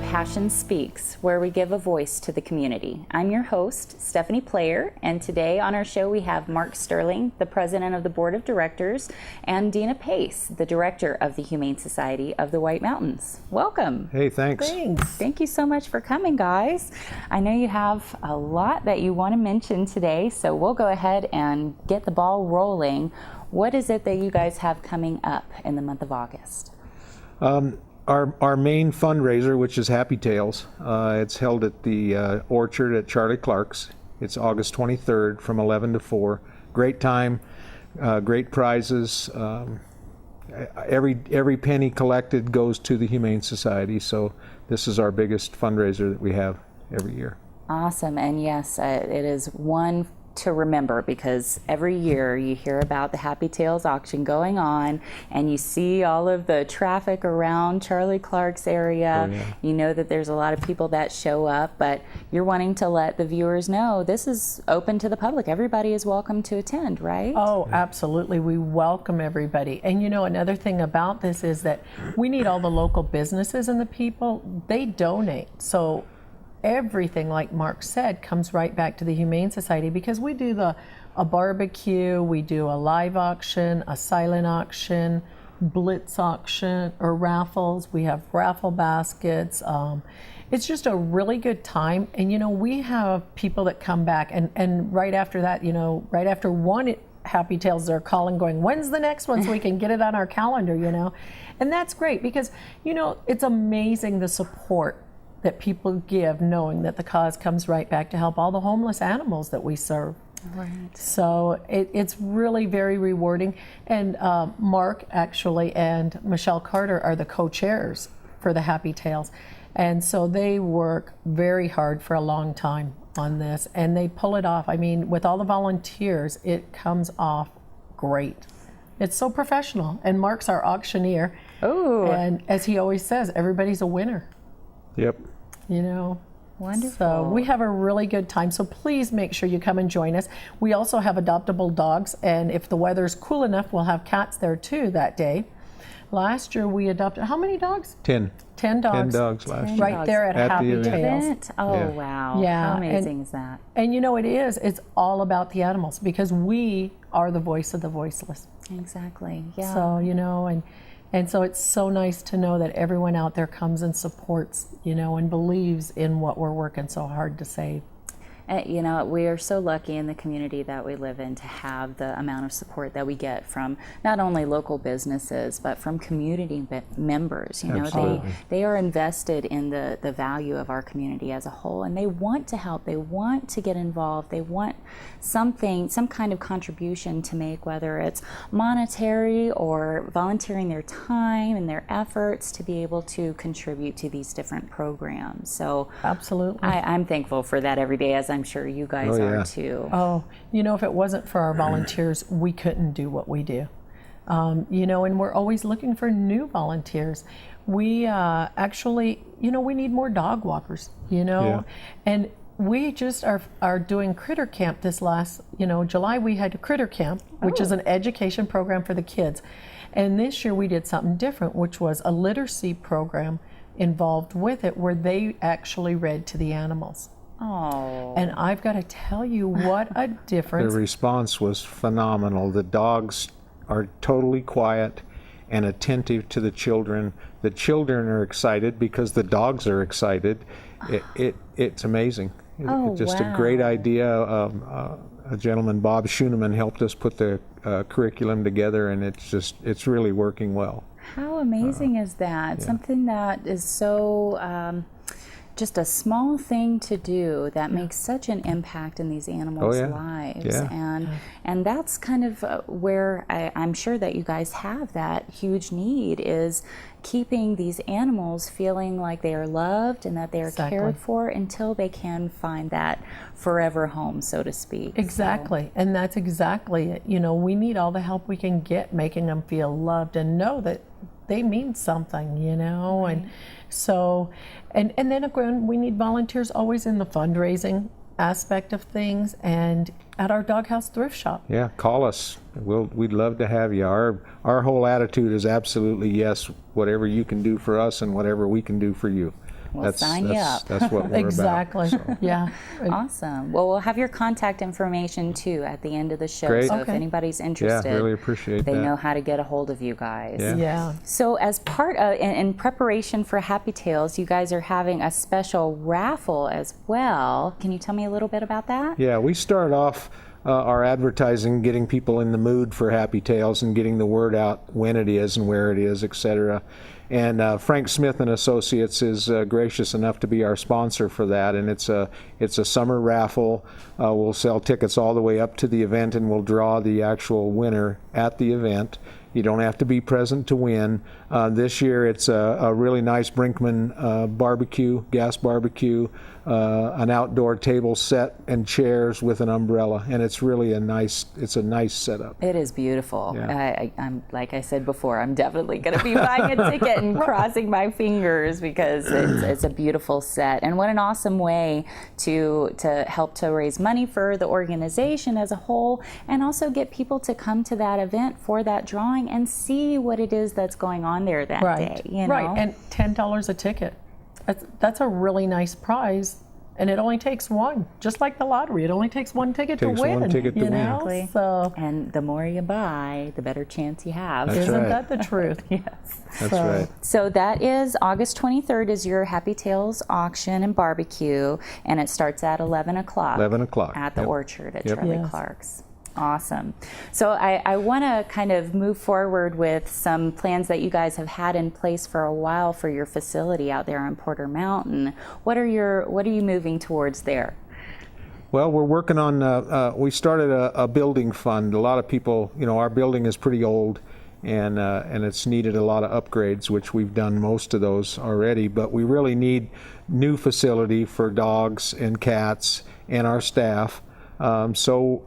Passion Speaks, where we give a voice to the community. I'm your host, Stephanie Player, and today on our show we have Mark Sterling, the President of the Board of Directors, and Dina Pace, the Director of the Humane Society of the White Mountains. Welcome. Hey, thanks. Thank you so much for coming, guys. I know you have a lot that you want to mention today, so we'll go ahead and get the ball rolling. What is it that you guys have coming up in the month of August? Our main fundraiser, which is Happy Tales, it's held at the Orchard at Charlie Clark's. It's August 23rd from 11 to 4. Great time, great prizes. Every penny collected goes to the Humane Society, so this is our biggest fundraiser that we have every year. Awesome, and yes, it is one to remember, because every year you hear about the Happy Tales auction going on and you see all of the traffic around Charlie Clark's area. Oh, yeah. You know that there's a lot of people that show up, but you're wanting to let the viewers know this is open to the public. Everybody is welcome to attend, right? Oh, absolutely. We welcome everybody. And you know, another thing about this is that we need all the local businesses and the people, they donate. So everything, like Mark said, comes right back to the Humane Society, because we do a barbecue, we do a live auction, a silent auction, blitz auction, or raffles. We have raffle baskets. It's just a really good time. And you know, we have people that come back and right after that, you know, right after one Happy Tales, they're calling going, when's the next one so we can get it on our calendar, you know? And that's great, because you know, it's amazing the support that people give, knowing that the cause comes right back to help all the homeless animals that we serve. Right. So it's really very rewarding. And Mark actually and Michelle Carter are the co-chairs for the Happy Tales. And so they work very hard for a long time on this, and they pull it off. I mean, with all the volunteers, it comes off great. It's so professional. And Mark's our auctioneer. Oh. And as he always says, everybody's a winner. Yep. You know, wonderful. So we have a really good time. So please make sure you come and join us. We also have adoptable dogs, and if the weather's cool enough, we'll have cats there too that day. Last year we adopted, how many dogs? 10. 10 dogs. 10 dogs last year. Right there at At the Happy event. Tales. Oh, Yeah. wow. Yeah, How amazing is that? And you know, it's all about the animals, because we are the voice of the voiceless. Exactly. Yeah. So, you know, and so it's so nice to know that everyone out there comes and supports, you know, and believes in what we're working so hard to save. You know, we are so lucky in the community that we live in to have the amount of support that we get from not only local businesses, but from community members. You know, Absolutely. they are invested in the value of our community as a whole, and they want to help. They want to get involved. They want some kind of contribution to make, whether it's monetary or volunteering their time and their efforts to be able to contribute to these different programs. So Absolutely. I'm thankful for that every day, as I'm sure you guys are too. Oh, you know, if it wasn't for our volunteers, we couldn't do what we do. You know, and we're always looking for new volunteers. We actually, you know, we need more dog walkers, you know, Yeah. and we just are doing Critter Camp this last, you know, July. We had a Critter Camp, which is an education program for the kids. And this year we did something different, which was a literacy program involved with it, where they actually read to the animals. Oh. And I've got to tell you, what a difference. The response was phenomenal. The dogs are totally quiet and attentive to the children. The children are excited because the dogs are excited. It's amazing. Oh, Just wow. a great idea. A gentleman, Bob Schooneman, helped us put the curriculum together, and it's really working well. How amazing is that? Yeah. Something that is so just a small thing to do that makes such an impact in these animals' lives. Yeah. And that's kind of where I'm sure that you guys have that huge need, is keeping these animals feeling like they are loved and that they are cared for until they can find that forever home, so to speak. Exactly. So. And that's exactly it. You know, we need all the help we can get, making them feel loved and know that they mean something, you know. Right. And so, and then again, we need volunteers always in the fundraising aspect of things and at our Doghouse Thrift Shop. Yeah, call us. We'd love to have you. Our whole attitude is absolutely yes, whatever you can do for us and whatever we can do for you. We'll sign you up. That's what we're Exactly. about. So. Yeah. Awesome. Well, we'll have your contact information too at the end of the show. Great. So if Okay. anybody's Yeah, interested, really appreciate they that. know how to get a hold of you guys. Yeah. Yeah. So as part of, in preparation for Happy Tales, you guys are having a special raffle as well. Can you tell me a little bit about that? Yeah, we start off our advertising, getting people in the mood for Happy Tales and getting the word out when it is and where it is, etc. And Frank Smith and Associates is gracious enough to be our sponsor for that, and it's a summer raffle. We'll sell tickets all the way up to the event, and we'll draw the actual winner at the event. You don't have to be present to win. This year it's a really nice Brinkman barbecue, gas barbecue, an outdoor table set and chairs with an umbrella, and it's really a nice setup. It is beautiful. Yeah. I'm like I said before, I'm definitely going to be buying a ticket and crossing my fingers because it's a beautiful set. And what an awesome way to help to raise money for the organization as a whole, and also get people to come to that event for that drawing and see what it is that's going on there that day. You know? Right, and $10 a ticket. That's a really nice prize, and it only takes one. Just like the lottery, it only takes one ticket to Takes win. one ticket to you win. know? Exactly. So And the more you buy, the better chance you have. That's isn't right. that the truth? Yes. That's So- right. So that is August 23rd is your Happy Tales auction and barbecue, and it starts at 11 o'clock. 11 o'clock. At the Yep. Orchard at Yep. Charlie Yes. Clark's. Awesome. So I want to kind of move forward with some plans that you guys have had in place for a while for your facility out there on Porter Mountain. What are you moving towards there? Well, we're working on, we started a building fund. A lot of people, our building is pretty old, and it's needed a lot of upgrades, which we've done most of those already, but we really need new facility for dogs and cats and our staff. So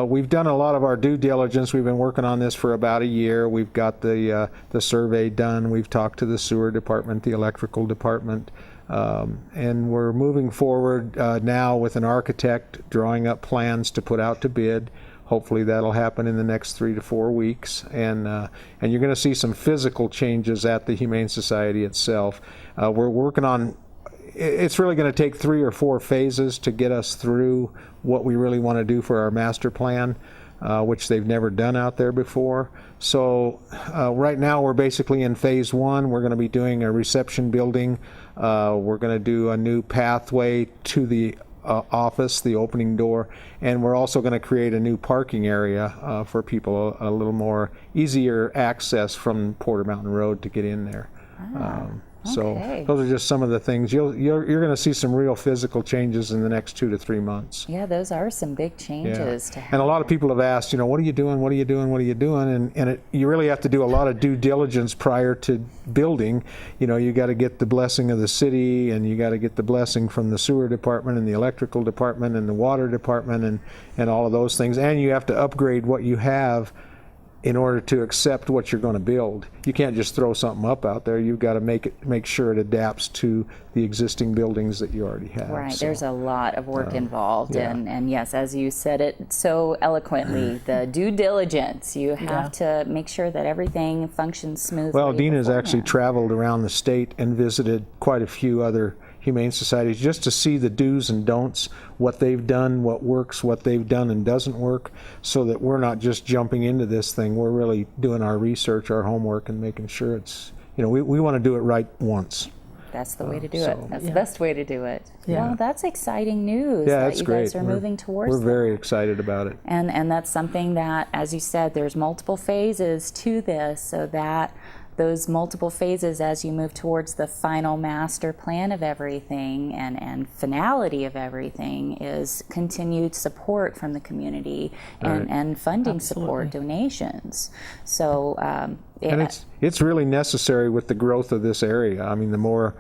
we've done a lot of our due diligence. We've been working on this for about a year. We've got the survey done. We've talked to the sewer department, the electrical department, and we're moving forward now with an architect drawing up plans to put out to bid. Hopefully that'll happen in the next 3 to 4 weeks, and you're going to see some physical changes at the Humane Society itself. We're working on. It's really going to take 3 or 4 phases to get us through what we really want to do for our master plan, which they've never done out there before. So right now we're basically in phase 1. We're going to be doing a reception building. We're going to do a new pathway to the office, the opening door, and we're also going to create a new parking area for people, a little more easier access from Porter Mountain Road to get in there. So Okay. those are just some of the things. You're going to see some real physical changes in the next 2 to 3 months. Yeah, those are some big changes to have. And a lot of people have asked, what are you doing? What are you doing? What are you doing? And you really have to do a lot of due diligence prior to building. You got to get the blessing of the city, and you got to get the blessing from the sewer department and the electrical department and the water department and all of those things. And you have to upgrade what you have in order to accept what you're going to build. You can't just throw something up out there. You've got to make sure it adapts to the existing buildings that you already have. Right, So, there's a lot of work involved, yeah. and yes, as you said it so eloquently, the due diligence. You have to make sure that everything functions smoothly. Well, Dina's actually beforehand. traveled around the state and visited quite a few other humane societies just to see the do's and don'ts, what they've done, what works, what they've done and doesn't work, so that we're not just jumping into this thing. We're really doing our research, our homework, and making sure it's, we want to do it right once. That's the way to do so- it. That's the best way to do it. Yeah. Well, that's exciting news Yeah, that that's you great. guys are moving towards We're that. very excited about it. And that's something that, as you said, there's multiple phases to this, so that those multiple phases as you move towards the final master plan of everything and finality of everything is continued support from the community and funding support, donations. So And it's really necessary with the growth of this area. I mean, the more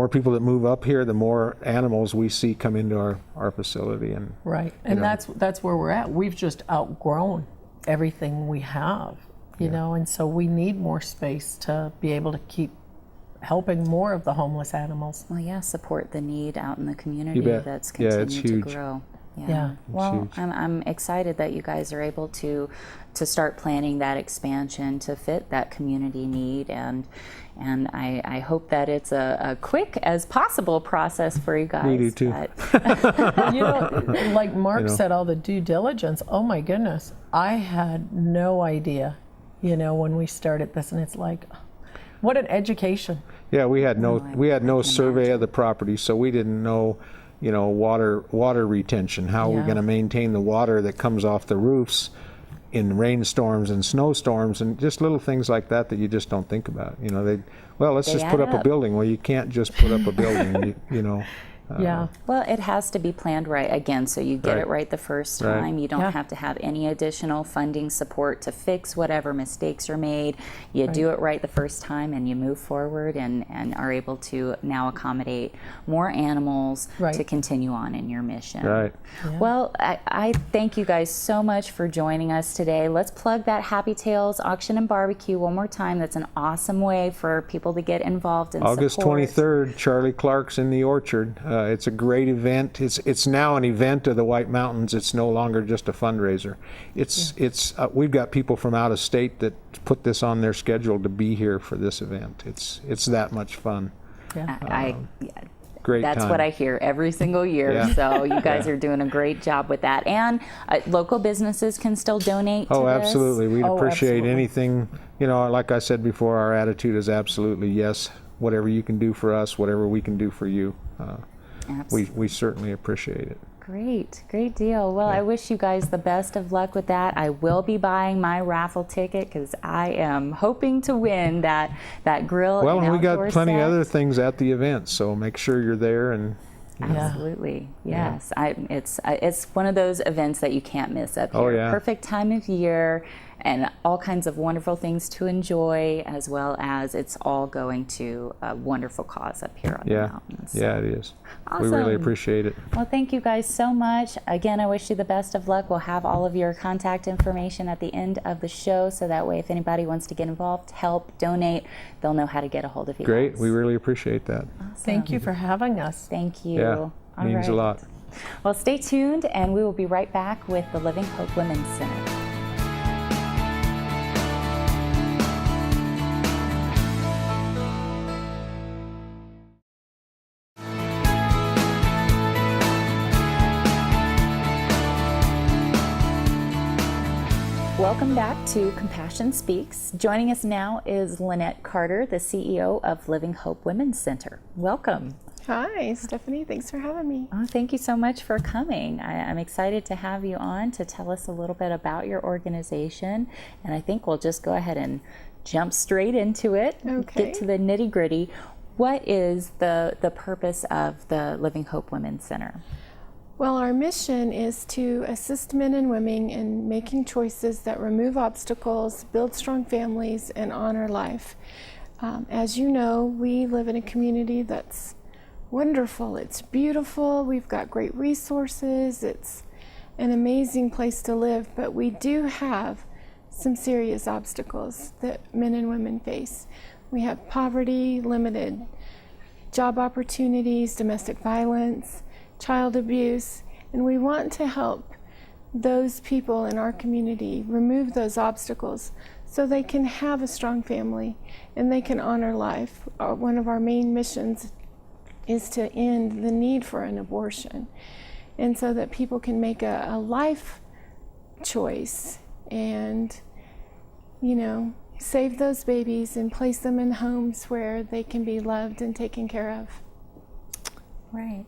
people that move up here, the more animals we see come into our facility. And Right, and that's where we're at. We've just outgrown everything we have, and so we need more space to be able to keep helping more of the homeless animals. well, yeah, support the need out in the community You bet. that's Yeah, continued it's to huge. grow. Yeah. Well, huge. I'm excited that you guys are able to start planning that expansion to fit that community need, and I hope that it's a quick as possible process for you guys. We do too. Like Mark said, all the due diligence. Oh my goodness, I had no idea. When we started this, and it's like, what an education. Yeah, we had no survey of the property, so we didn't know, water retention. How are we Yeah. going to maintain the water that comes off the roofs in rainstorms and snowstorms, and just little things like that you just don't think about. Let's They just put add up a up. building. Well, you can't just put up a building. Yeah. Well, it has to be planned right again, so you get Right. it right the first Right. time. You don't Yeah. have to have any additional funding support to fix whatever mistakes are made. You do it right the first time, and you move forward and are able to now accommodate more animals Right. to continue on in your mission. Right. Well, I thank you guys so much for joining us today. Let's plug that Happy Tales Auction and Barbecue one more time. That's an awesome way for people to get involved and August support. 23rd, Charlie Clark's in the Orchard. It's a great event. It's now an event of the White Mountains. It's no longer just a fundraiser. We've got people from out of state that put this on their schedule to be here for this event. It's that much fun. Yeah. Great That's time. what I hear every single year. Yeah. So you guys are doing a great job with that. And local businesses can still donate to Oh, this. absolutely. We'd Oh, appreciate absolutely. anything. Like I said before, our attitude is absolutely yes. Whatever you can do for us, whatever we can do for you, we certainly appreciate it. Great deal. Well, I wish you guys the best of luck with that. I will be buying my raffle ticket because I am hoping to win that grill. Well, and we got outdoor plenty set. of other things at the event, so make sure you're there. And Absolutely, yes. It's one of those events that you can't miss up here. Oh, yeah. Perfect time of year, and all kinds of wonderful things to enjoy, as well as it's all going to a wonderful cause up here on the mountains. yeah, it is. We really Awesome. appreciate it. Well, thank you guys so much. Again, I wish you the best of luck. We'll have all of your contact information at the end of the show, so that way if anybody wants to get involved, help, donate, they'll know how to get a hold of you Great. guys. We really appreciate that. Thank you for having us. Thank you. Yeah, All means a right. lot. Well, stay tuned, and we will be right back with the Living Hope Women's Center. Welcome back to Compassion Speaks. Joining us now is Lynette Carter, the CEO of Living Hope Women's Center. Welcome. Hi, Stephanie. Thanks for having me. Oh, thank you so much for coming. I'm excited to have you on to tell us a little bit about your organization. And I think we'll just go ahead and jump straight into it, Okay. get to the nitty gritty. What is the purpose of the Living Hope Women's Center? Well, our mission is to assist men and women in making choices that remove obstacles, build strong families, and honor life. As you know, we live in a community that's wonderful. It's beautiful. We've got great resources. It's an amazing place to live, but we do have some serious obstacles that men and women face. We have poverty, limited job opportunities, domestic violence, child abuse, and we want to help those people in our community remove those obstacles so they can have a strong family and they can honor life. One of our main missions is to end the need for an abortion, and so that people can make a life choice and, save those babies and place them in homes where they can be loved and taken care of. Right.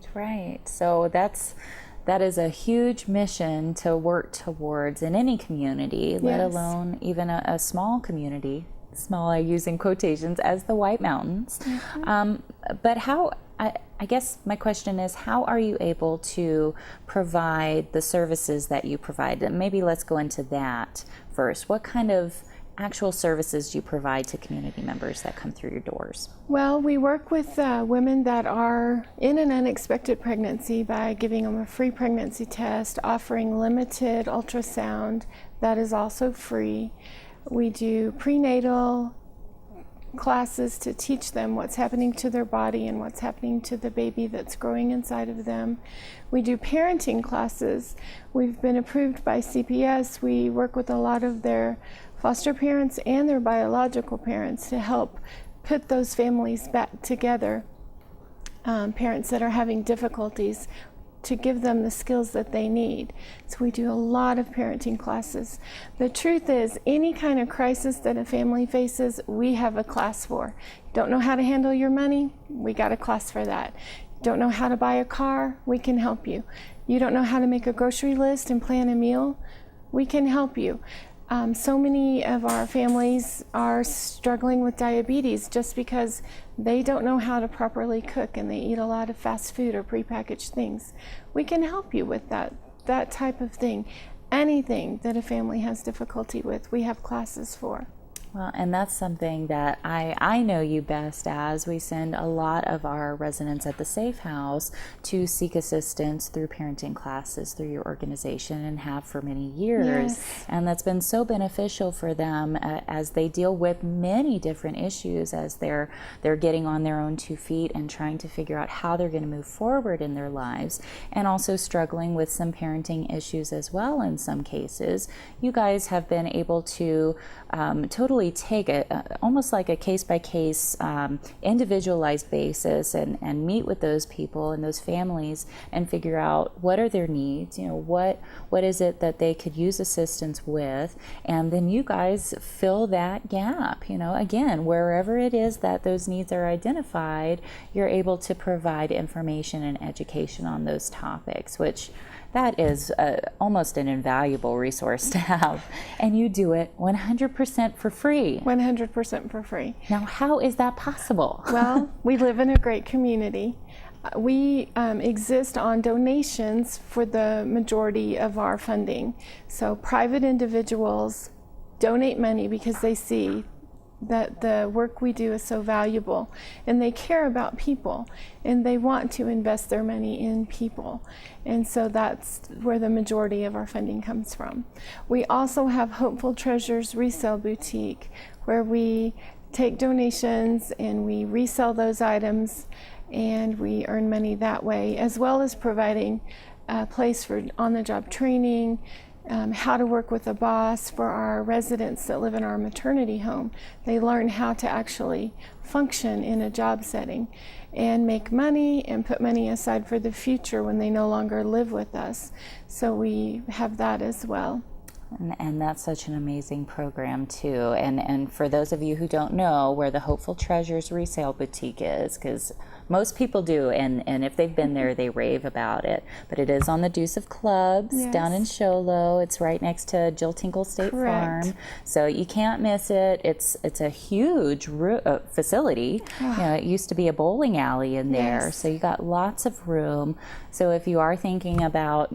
So that is a huge mission to work towards in any community, let Yes. alone even a small community. Small, I use in quotations, as the White Mountains. But how, I guess my question is, how are you able to provide the services that you provide? And maybe let's go into that first. What kind of actual services do you provide to community members that come through your doors? Well, we work with women that are in an unexpected pregnancy by giving them a free pregnancy test, offering limited ultrasound that is also free. We do prenatal classes to teach them what's happening to their body and what's happening to the baby that's growing inside of them. We do parenting classes. We've been approved by CPS. We work with a lot of their foster parents and their biological parents to help put those families back together. Parents that are having difficulties, to give them the skills that they need. So we do a lot of parenting classes. The truth is, any kind of crisis that a family faces, we have a class for. Don't know how to handle your money? We got a class for that. Don't know how to buy a car? We can help you. You don't know how to make a grocery list and plan a meal? We can help you. So many of our families are struggling with diabetes just because they don't know how to properly cook and they eat a lot of fast food or prepackaged things. We can help you with that type of thing. Anything that a family has difficulty with, we have classes for. Well, and that's something that I know you best as. We send a lot of our residents at the S.A.F.E House to seek assistance through parenting classes through your organization, and have for many years. Yes. And that's been so beneficial for them as they deal with many different issues as they're getting on their own 2 feet and trying to figure out how they're going to move forward in their lives, and also struggling with some parenting issues as well in some cases. You guys have been able to totally take it almost like a case-by-case individualized basis and meet with those people and those families and figure out what are their needs, what is it that they could use assistance with, and then you guys fill that gap. Again, wherever it is that those needs are identified, you're able to provide information and education on those topics, which that is almost an invaluable resource to have. And you do it 100% for free. 100% for free. Now, how is that possible? Well, we live in a great community. We exist on donations for the majority of our funding. So private individuals donate money because they see that the work we do is so valuable, and they care about people, and they want to invest their money in people. And so that's where the majority of our funding comes from. We also have Hopeful Treasures Resale Boutique, where we take donations and we resell those items, and we earn money that way, as well as providing a place for on-the-job training, how to work with a boss for our residents that live in our maternity home. They learn how to actually function in a job setting and make money and put money aside for the future when they no longer live with us. So we have that as well. And that's such an amazing program too. And for those of you who don't know where the Hopeful Treasures Resale Boutique is, because most people do, and if they've been there, they rave about it. But it is on the Deuce of Clubs, Yes. down in Show Low. It's right next to Jill Tinkle State Correct. Farm, so you can't miss it. It's a huge facility. It used to be a bowling alley in there, Yes. so you got lots of room. So if you are thinking about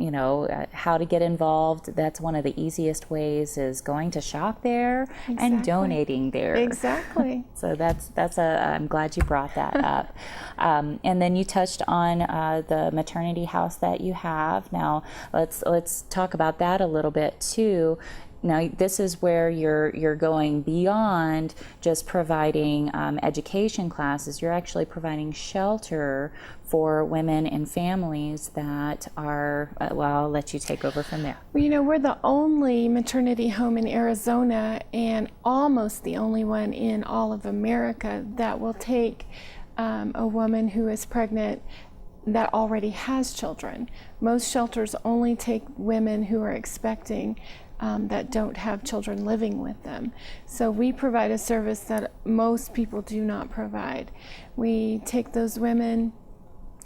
how to get involved, that's one of the easiest ways, is going to shop there and Exactly. donating there. Exactly. So I'm glad you brought that up. And then you touched on the maternity house that you have. Now let's talk about that a little bit too. Now this is where you're going beyond just providing education classes. You're actually providing shelter for women and families that are, I'll let you take over from there. Well, we're the only maternity home in Arizona, and almost the only one in all of America that will take a woman who is pregnant that already has children. Most shelters only take women who are expecting that don't have children living with them. So we provide a service that most people do not provide. We take those women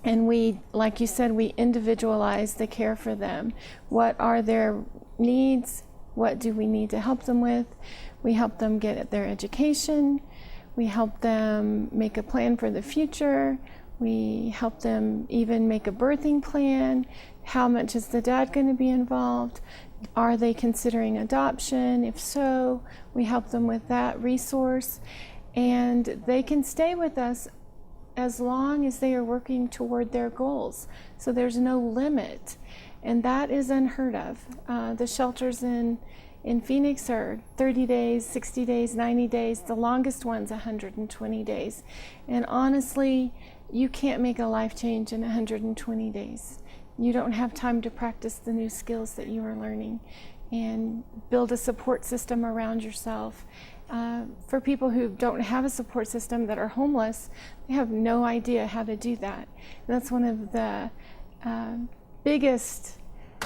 and we, like you said, we individualize the care for them. What are their needs? What do we need to help them with? We help them get their education. We help them make a plan for the future. We help them even make a birthing plan. How much is the dad going to be involved? Are they considering adoption? If so, we help them with that resource. And they can stay with us as long as they are working toward their goals. So there's no limit. And that is unheard of. The shelters in in Phoenix are 30 days, 60 days, 90 days. The longest one's 120 days. And honestly, you can't make a life change in 120 days. You don't have time to practice the new skills that you are learning and build a support system around yourself. For people who don't have a support system, that are homeless, they have no idea how to do that. And that's one of the biggest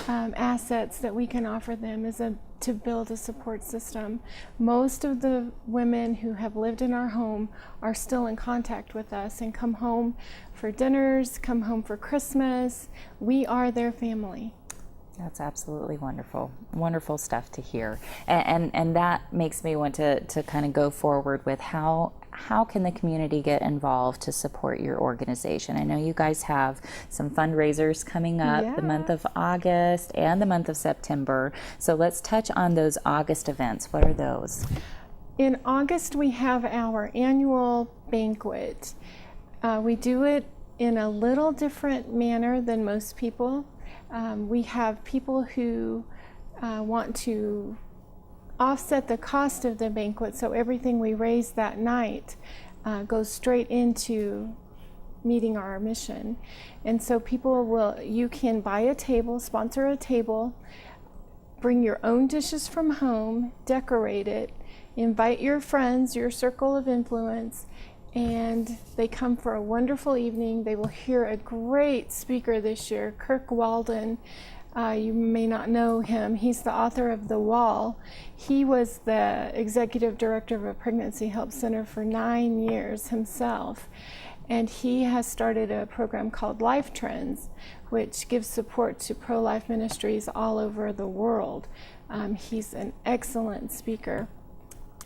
assets that we can offer them, is to build a support system. Most of the women who have lived in our home are still in contact with us and come home for dinners, come home for Christmas. We are their family. That's absolutely wonderful. Wonderful stuff to hear. And that makes me want to kind of go forward with how can the community get involved to support your organization? I know you guys have some fundraisers coming up the month of August and the month of September. So let's touch on those August events. What are those? In August, we have our annual banquet. We do it in a little different manner than most people. We have people who want to offset the cost of the banquet, so everything we raise that night goes straight into meeting our mission. And so you can buy a table, sponsor a table, bring your own dishes from home, decorate it, invite your friends, your circle of influence, and they come for a wonderful evening. They will hear a great speaker this year, Kirk Walden. You may not know him. He's the author of The Wall. He was the executive director of a pregnancy help center for 9 years himself. And he has started a program called Life Trends, which gives support to pro-life ministries all over the world. He's an excellent speaker,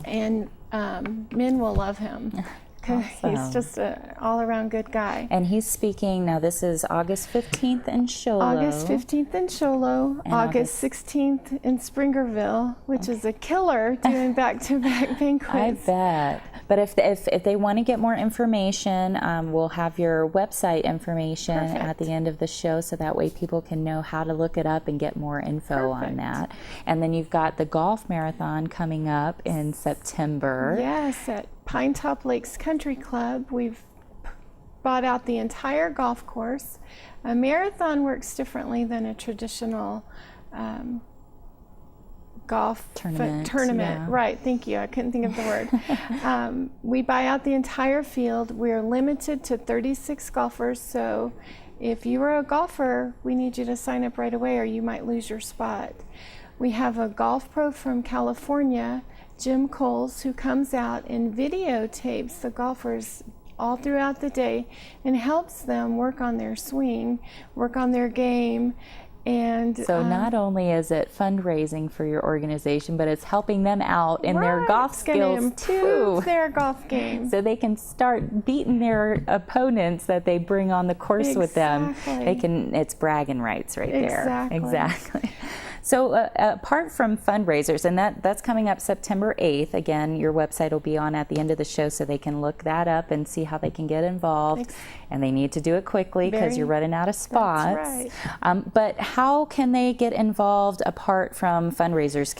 and men will love him. Awesome. He's just an all-around good guy. And he's speaking, now this is August 15th in Show Low. August 15th in Show Low, And August 16th in Springerville, which is a killer doing back-to-back banquets. I bet. But if they want to get more information, we'll have your website information at the end of the show, so that way people can know how to look it up and get more info on that. And then you've got the golf marathon coming up in September. Yes, at Pine Top Lakes Country Club. We've bought out the entire golf course. A marathon works differently than a traditional golf tournament. Yeah. Right, thank you. I couldn't think of the word. We buy out the entire field. We're limited to 36 golfers, so if you are a golfer, we need you to sign up right away or you might lose your spot. We have a golf pro from California, Jim Coles, who comes out and videotapes the golfers all throughout the day and helps them work on their swing, work on their game. And so not only is it fundraising for your organization, but it's helping them out in their golf skills improve too. Their golf game. So they can start beating their opponents that they bring on the course with them. It's bragging rights right there. Exactly. So apart from fundraisers, and that's coming up September 8th, again, your website will be on at the end of the show so they can look that up and see how they can get involved. And they need to do it quickly because you're running out of spots. That's right. But how can they get involved apart from fundraisers?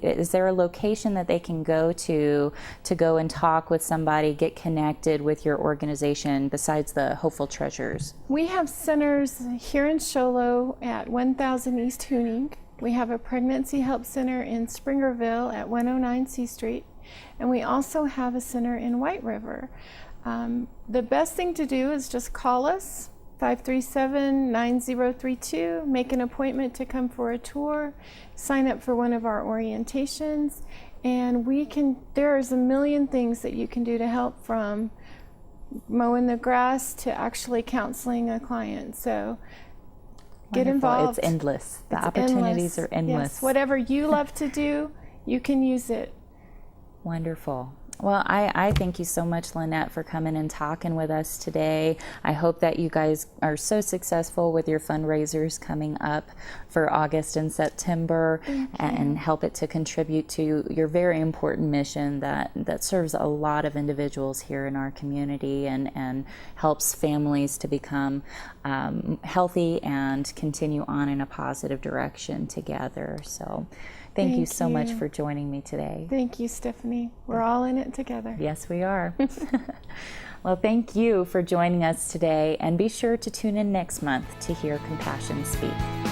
Is there a location that they can go to go and talk with somebody, get connected with your organization besides the Hopeful Treasures? We have centers here in Show Low at 1000 East Hooning. We have a pregnancy help center in Springerville at 109 C Street, and we also have a center in White River. The best thing to do is just call us, 537-9032, make an appointment to come for a tour, sign up for one of our orientations, and there's a million things that you can do to help, from mowing the grass to actually counseling a client. So get involved. It's endless. The opportunities are endless. Yes, whatever you love to do, you can use it. Wonderful. Well, I thank you so much, Lynette, for coming and talking with us today. I hope that you guys are so successful with your fundraisers coming up for August and September, and help it to contribute to your very important mission that serves a lot of individuals here in our community, and helps families to become healthy and continue on in a positive direction together. So thank you so much for joining me today. Thank you, Stephanie. We're all in it together. Yes, we are. Well, thank you for joining us today, and be sure to tune in next month to hear Compassion Speak.